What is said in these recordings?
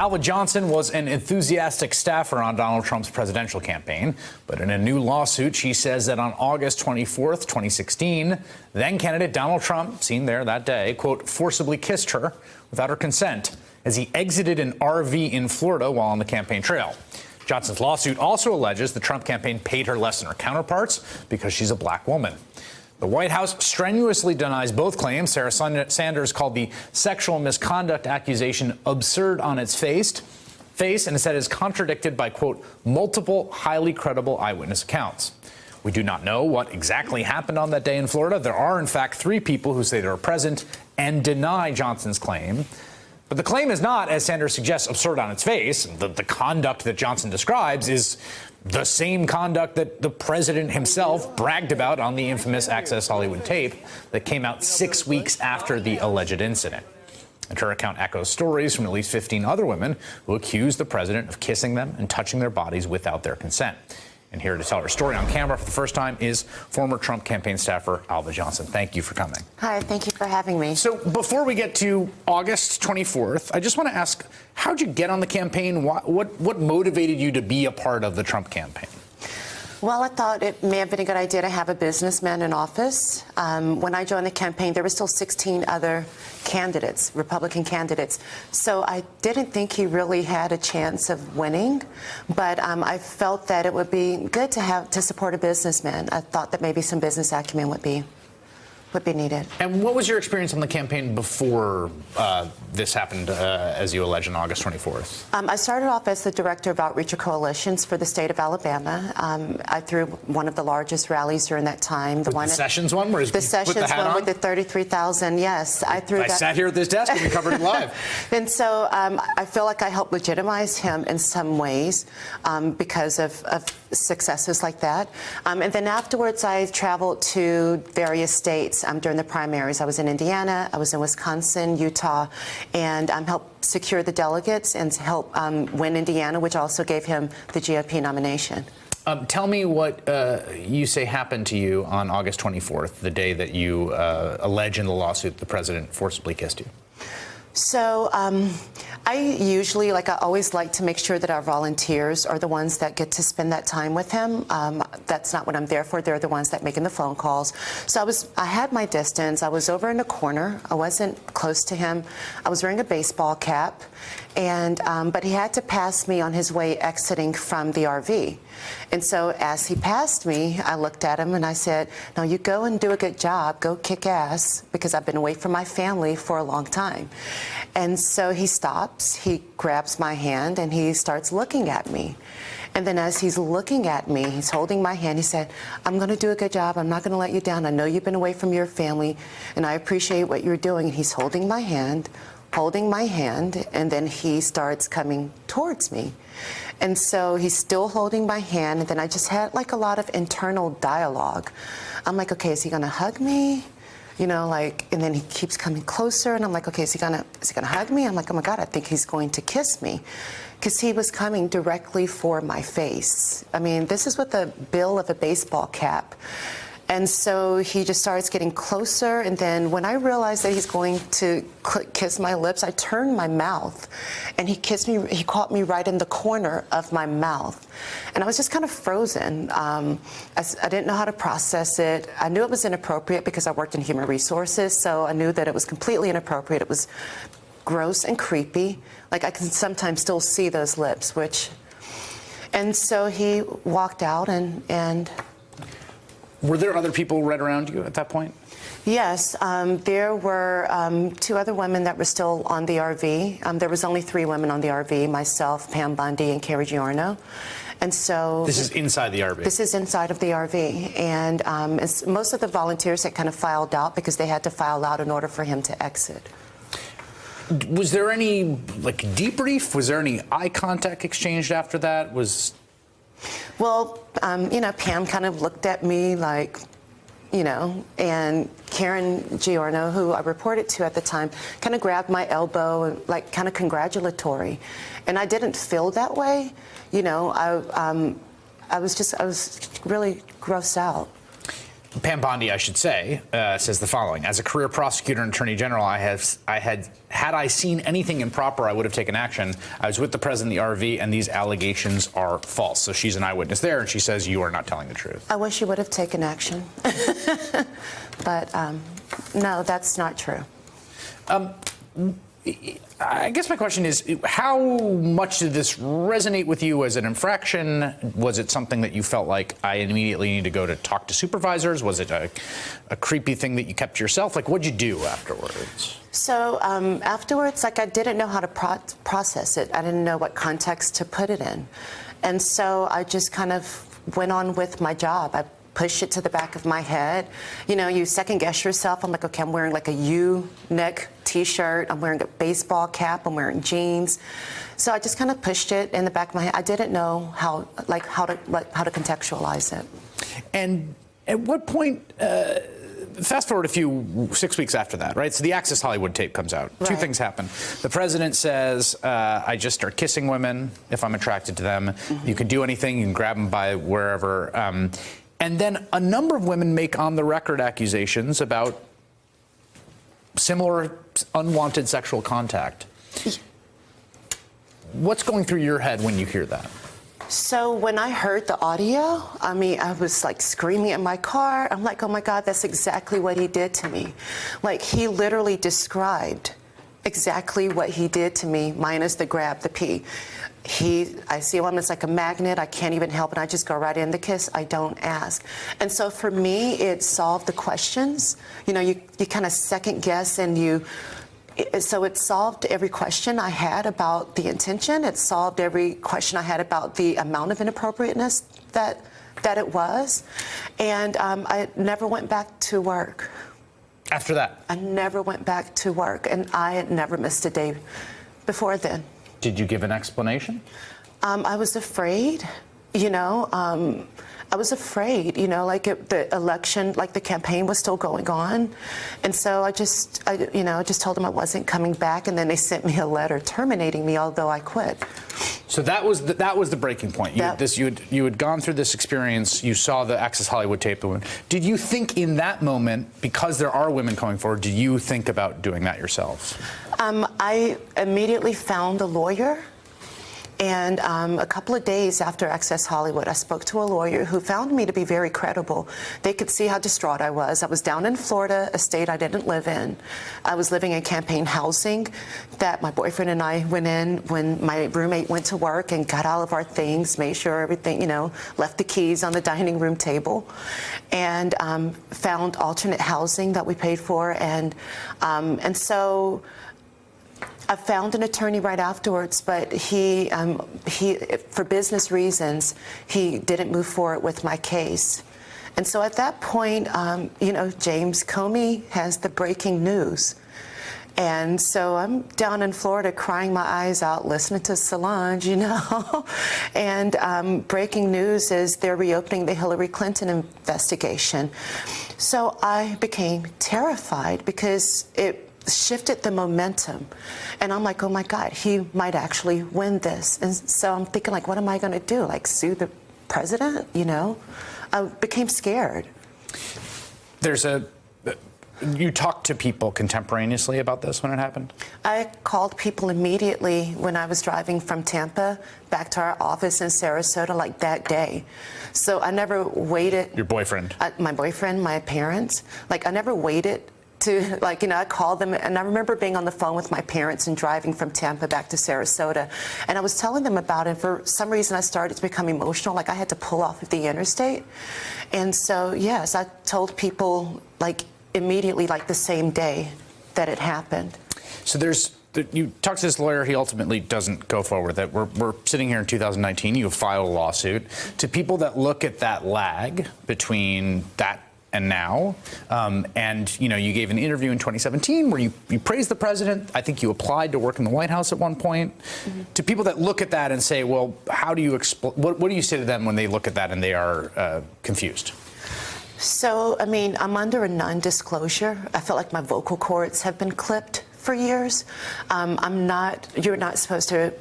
Alva Johnson was an enthusiastic staffer on Donald Trump's presidential campaign. But in a new lawsuit, she says that on August 24th, 2016, then-candidate Donald Trump, seen there that day, quote, forcibly kissed her without her consent as he exited an RV in Florida while on the campaign trail. Johnson's lawsuit also alleges the Trump campaign paid her less than her counterparts because she's a black woman. The White House strenuously denies both claims. Sarah Sanders called the sexual misconduct accusation absurd on its face and said it is contradicted by, quote, multiple highly credible eyewitness accounts. We do not know what exactly happened on that day in Florida. There are, in fact, 3 people who say they were present and deny Johnson's claim. But the claim is not, as Sanders suggests, absurd on its face. The conduct that Johnson describes is the same conduct that the president himself bragged about on the infamous Access Hollywood tape that came out 6 weeks after the alleged incident. And her account echoes stories from at least 15 other women who accused the president of kissing them and touching their bodies without their consent. And here to tell her story on camera for the first time is former Trump campaign staffer Alva Johnson. Thank you for coming. Hi, thank you for having me. So before we get to August 24th, I just want to ask, how'd you get on the campaign? What motivated you to be a part of the Trump campaign? Well, I thought it may have been a good idea to have a businessman in office. When I joined the campaign, there were still 16 other candidates, Republican candidates. So I didn't think he really had a chance of winning, but I felt that it would be good to support a businessman. I thought that maybe some business acumen would be needed. And what was your experience on the campaign before this happened, as you allege, on August 24th? I started off as the director of outreach coalitions for the state of Alabama. I threw one of the largest rallies during that time. The Sessions one? Where the Sessions one with the 33,000, yes. I sat here at this desk and we covered it live. And so I feel like I helped legitimize him in some ways because of successes like that. And then afterwards, I traveled to various states during the primaries. I was in Indiana, I was in Wisconsin, Utah, and helped secure the delegates and help win Indiana, which also gave him the GOP nomination. Tell me what you say happened to you on August 24th, the day that you allege in the lawsuit the president forcibly kissed you. So I usually, I always like to make sure that our volunteers are the ones that get to spend that time with him. That's not what I'm there for. They're the ones that making the phone calls. So I had my distance. I was over in the corner. I wasn't close to him. I was wearing a baseball cap, and but he had to pass me on his way exiting from the RV. And so as he passed me, I looked at him and I said, "No, you go and do a good job. Go kick ass," because I've been away from my family for a long time. And so he stops, he grabs my hand, and he starts looking at me. And then as he's looking at me, he's holding my hand, he said, "I'm going to do a good job. I'm not going to let you down. I know you've been away from your family, and I appreciate what you're doing." And he's holding my hand, and then he starts coming towards me. And so he's still holding my hand, and then I just had a lot of internal dialogue. I'm like, okay, is he going to hug me? You know, and then he keeps coming closer, and I'm like, okay, is he gonna hug me? I'm like, oh my God, I think he's going to kiss me, because he was coming directly for my face. I mean, this is with the bill of a baseball cap. And so he just starts getting closer, and then when I realized that he's going to kiss my lips, I turned my mouth, and he kissed me. He caught me right in the corner of my mouth, and I was just kind of frozen. I didn't know how to process it. I knew it was inappropriate because I worked in human resources, so I knew that it was completely inappropriate. It was gross and creepy. I can sometimes still see those lips, and so he walked out and Were there other people right around you at that point? Yes, there were 2 other women that were still on the RV. There was only 3 women on the RV, myself, Pam Bundy, and Carrie Giorno. And so this is inside the RV? This is inside of the RV. And most of the volunteers had kind of filed out because they had to file out in order for him to exit. Was there any debrief? Was there any eye contact exchanged after that? Well, Pam kind of looked at me and Karen Giorno, who I reported to at the time, kind of grabbed my elbow and kind of congratulatory. And I didn't feel that way. I was really grossed out. Pam Bondi, I should say, says the following: as a career prosecutor and attorney general, had I seen anything improper, I would have taken action. I was with the president in the RV, and these allegations are false. So she's an eyewitness there, and she says you are not telling the truth. I wish you would have taken action. But no, that's not true. I guess my question is, how much did this resonate with you as an infraction? Was it something that you felt like I immediately need to go to talk to supervisors? Was it a creepy thing that you kept to yourself? Like, what'd you do afterwards? So afterwards, like, I didn't know how to process it. I didn't know what context to put it in. And so I just kind of went on with my job. I pushed it to the back of my head. You know, you second guess yourself. I'm like, okay, I'm wearing like a U-neck T-shirt. I'm wearing a baseball cap. I'm wearing jeans. So I just kind of pushed it in the back of my head. I didn't know how to contextualize it. And at what point? Fast forward 6 weeks after that, right? So the Access Hollywood tape comes out. Right. Two things happen. The president says, I just start kissing women if I'm attracted to them. Mm-hmm. You can do anything. You can grab them by wherever. And then a number of women make on-the-record accusations about similar unwanted sexual contact. What's going through your head when you hear that? So when I heard the audio, I mean, I was like screaming in my car. I'm like, oh my God, that's exactly what he did to me. Like, he literally described exactly what he did to me, minus the grab, the pee. I see him as like a magnet. I can't even help it. I just go right in the kiss. I don't ask. And so for me, it solved the questions. You know, you kind of second guess, and so it solved every question I had about the intention. It solved every question I had about the amount of inappropriateness that it was. And I never went back to work. After that? I never went back to work, and I had never missed a day before then. Did you give an explanation? I was afraid, you know. I was afraid, you know, like the election, like the campaign was still going on. And so I just told them I wasn't coming back. And then they sent me a letter terminating me, although I quit. So that was the breaking point. You had gone through this experience. You saw the Access Hollywood tape. Did you think in that moment, because there are women coming forward, did you think about doing that yourselves? I immediately found a lawyer. And a couple of days after Access Hollywood, I spoke to a lawyer who found me to be very credible. They could see how distraught I was. I was down in Florida, a state I didn't live in. I was living in campaign housing that my boyfriend and I went in when my roommate went to work and got all of our things, made sure everything, you know, left the keys on the dining room table, and found alternate housing that we paid for. And so I found an attorney right afterwards, but he, for business reasons, he didn't move forward with my case. And so at that point, you know, James Comey has the breaking news. And so I'm down in Florida crying my eyes out, listening to Solange, you know. And breaking news is they're reopening the Hillary Clinton investigation. So I became terrified because it shifted the momentum. And I'm like, oh my God, he might actually win this. And so I'm thinking, like, what am I going to do? Like, sue the president? You know? I became scared. You talked to people contemporaneously about this when it happened? I called people immediately when I was driving from Tampa back to our office in Sarasota, like that day. So I never waited. Your boyfriend? My boyfriend, my parents. Like, I never waited to, like, you know, I called them, and I remember being on the phone with my parents and driving from Tampa back to Sarasota, and I was telling them about it. For some reason, I started to become emotional, like I had to pull off of the interstate. And so, yes, I told people, like, immediately, like the same day that it happened. So you talk to this lawyer, he ultimately doesn't go forward with it. We're sitting here in 2019, you have filed a lawsuit. To people that look at that lag between that and now, and you know, you gave an interview in 2017 where you praised the president. I think you applied to work in the White House at one point. Mm-hmm. To people that look at that and say, well, how do you what do you say to them when they look at that and they are confused? So, I mean, I'm under a non-disclosure. I feel like my vocal cords have been clipped for years. You're not supposed to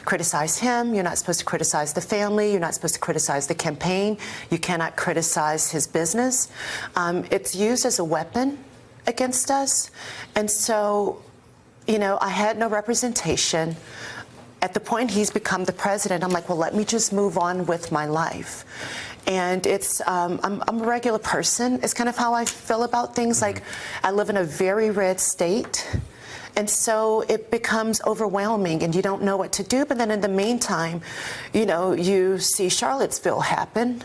criticize him. You're not supposed to criticize the family. You're not supposed to criticize the campaign. You cannot criticize his business. It's used as a weapon against us. And so, you know, I had no representation. At the point he's become the president, I'm like, well, let me just move on with my life. And it's, I'm a regular person. It's kind of how I feel about things. Like, I live in a very red state. And so it becomes overwhelming and you don't know what to do. But then in the meantime, you know, you see Charlottesville happen.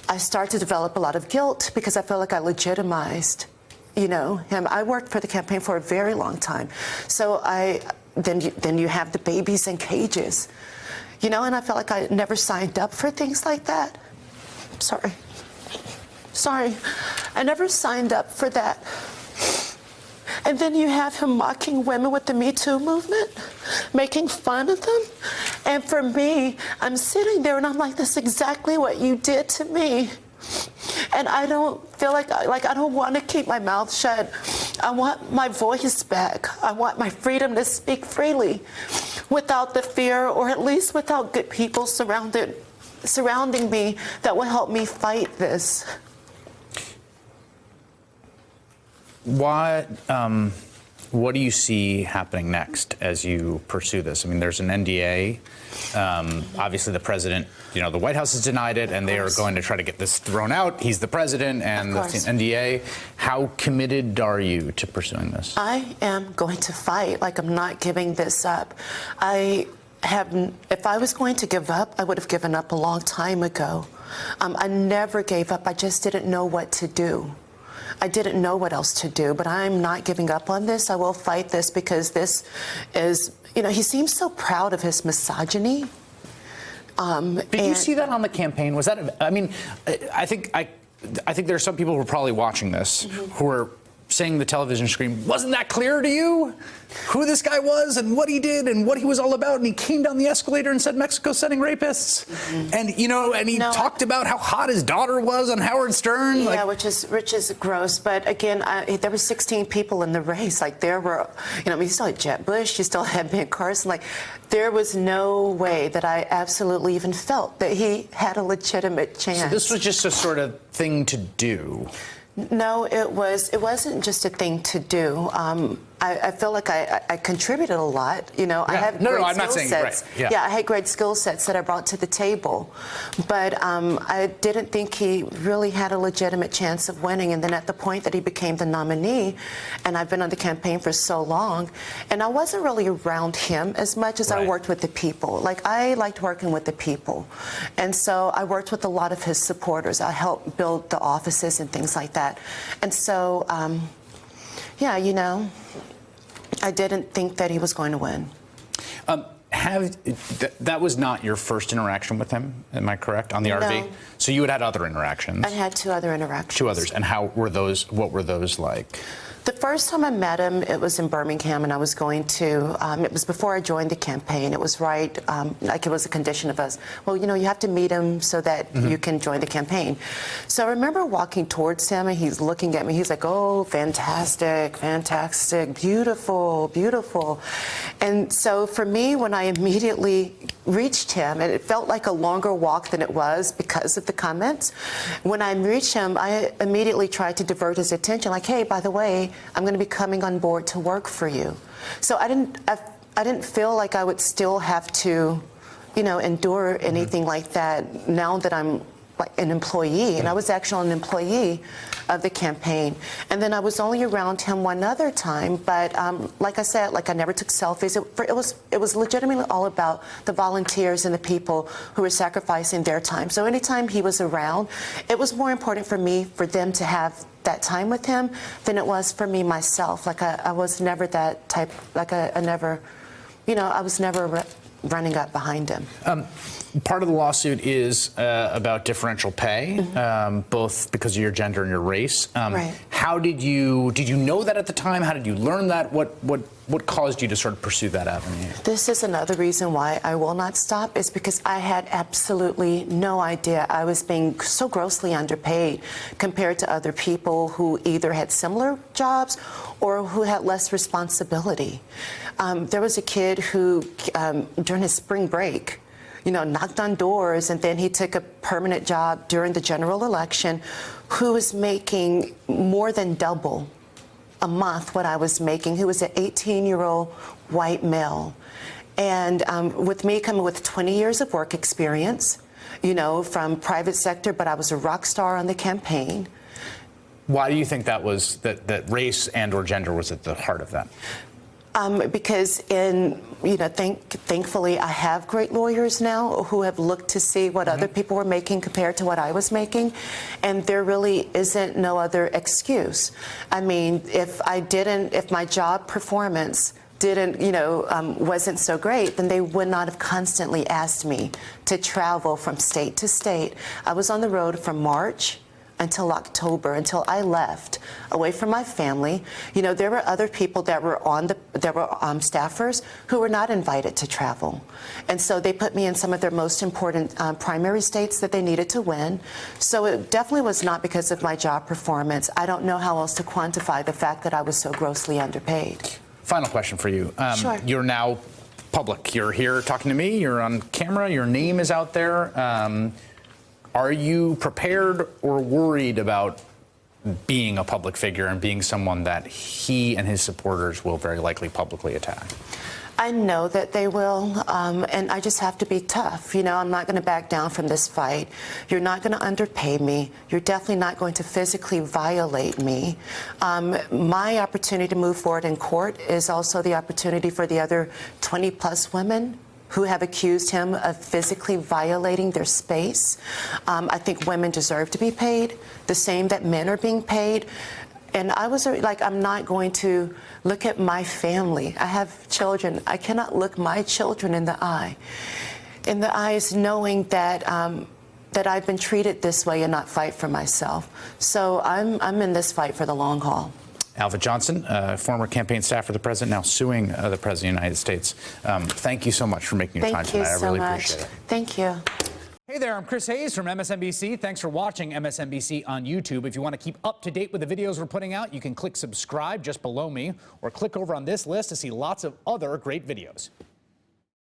I start to develop a lot of guilt because I feel like I legitimized, you know, him. I worked for the campaign for a very long time. So then you have the babies in cages, you know, and I felt like I never signed up for things like that. Sorry, I never signed up for that. And then you have him mocking women with the Me Too movement, making fun of them. And for me, I'm sitting there and I'm like, that's exactly what you did to me. And I don't feel like I don't want to keep my mouth shut. I want my voice back. I want my freedom to speak freely without the fear, or at least without good people surrounding me that will help me fight this. What do you see happening next as you pursue this? I mean, there's an NDA. Obviously, the president, you know, the White House has denied it, and they are going to try to get this thrown out. He's the president, and the NDA. How committed are you to pursuing this? I am going to fight. Like, I'm not giving this up. If I was going to give up, I would have given up a long time ago. I never gave up. I just didn't know what to do. I didn't know what else to do, but I'm not giving up on this. I will fight this because this is, you know, he seems so proud of his misogyny. Did you see that on the campaign? Was that, I mean, I think there are some people who are probably watching this who are saying the television screen, wasn't that clear to you who this guy was and what he did and what he was all about? And he came down the escalator and said, Mexico's sending rapists. And, you know, and he talked about how hot his daughter was on Howard Stern. Yeah, which is gross. But again, there were 16 people in the race. Like, there were, you know, I mean, you still had Jeb Bush, you still had Ben Carson. Like, there was no way that I absolutely even felt that he had a legitimate chance. So this was just a sort of thing to do. No, it wasn't just a thing to do. I feel like I contributed a lot. You know, I have great skill sets. Right. Yeah, I had great skill sets that I brought to the table. But I didn't think he really had a legitimate chance of winning. And then at the point that he became the nominee, and I've been on the campaign for so long, and I wasn't really around him as much as I worked with the people. Like, I liked working with the people. And so I worked with a lot of his supporters. I helped build the offices and things like that. And so, yeah, you know, I didn't think that he was going to win. That was not your first interaction with him, am I correct, on the RV? No. So you had other interactions? I had 2 other interactions. 2 others. And how were those, what were those like? The first time I met him, it was in Birmingham, and I was going to, it was before I joined the campaign. It was right, like it was a condition of us. Well, you know, you have to meet him so that you can join the campaign. So I remember walking towards him, and he's looking at me. He's like, oh, fantastic, fantastic, beautiful, beautiful. And so for me, when I immediately reached him, and it felt like a longer walk than it was because of the comments, when I reached him, I immediately tried to divert his attention, like, hey, by the way, I'm going to be coming on board to work for you. So I didn't feel like I would still have to, you know, endure anything like that now that I'm like an employee, and I was actually an employee of the campaign. And then I was only around him one other time, but like I said, like, I never took selfies. It was legitimately all about the volunteers and the people who were sacrificing their time. So anytime he was around, it was more important for me for them to have that time with him than it was for me myself. Like, I was never that type, like I never, you know, I was never running up behind him. Part of the lawsuit is about differential pay, both because of your gender and your race. Right. How did you know that at the time? How did you learn that? What caused you to sort of pursue that avenue? This is another reason why I will not stop, is because I had absolutely no idea I was being so grossly underpaid compared to other people who either had similar jobs or who had less responsibility. There was a kid who, during his spring break, knocked on doors, and then he took a permanent job during the general election, who was making more than double a month what I was making, who was an 18-year-old white male. And with me coming with 20 years of work experience, from private sector, but I was a rock star on the campaign. Why do you think that was, that race and or gender was at the heart of that? Because thankfully I have great lawyers now who have looked to see what other people were making compared to what I was making, and there really isn't no other excuse. I mean, if my job performance wasn't so great, then they would not have constantly asked me to travel from state to state. I was on the road from March until October, until I left, away from my family. There were other people that were staffers who were not invited to travel. And so they put me in some of their most important primary states that they needed to win. So it definitely was not because of my job performance. I don't know how else to quantify the fact that I was so grossly underpaid. Final question for you. Sure. You're now public. You're here talking to me. You're on camera. Your name is out there. Are you prepared or worried about being a public figure and being someone that he and his supporters will very likely publicly attack? I know that they will, and I just have to be tough. I'm not going to back down from this fight. You're not going to underpay me. You're definitely not going to physically violate me. My opportunity to move forward in court is also the opportunity for the other 20-plus women who have accused him of physically violating their space. I think women deserve to be paid the same that men are being paid. And I was like, I'm not going to look at my family. I have children. I cannot look my children in the eyes knowing that that I've been treated this way and not fight for myself. So I'm in this fight for the long haul. Alva Johnson, former campaign staff for the president, now suing the president of the United States. Thank you so much for making your time tonight. I really appreciate it. Thank you. Hey there, I'm Chris Hayes from MSNBC. Thanks for watching MSNBC on YouTube. If you want to keep up to date with the videos we're putting out, you can click subscribe just below me, or click over on this list to see lots of other great videos.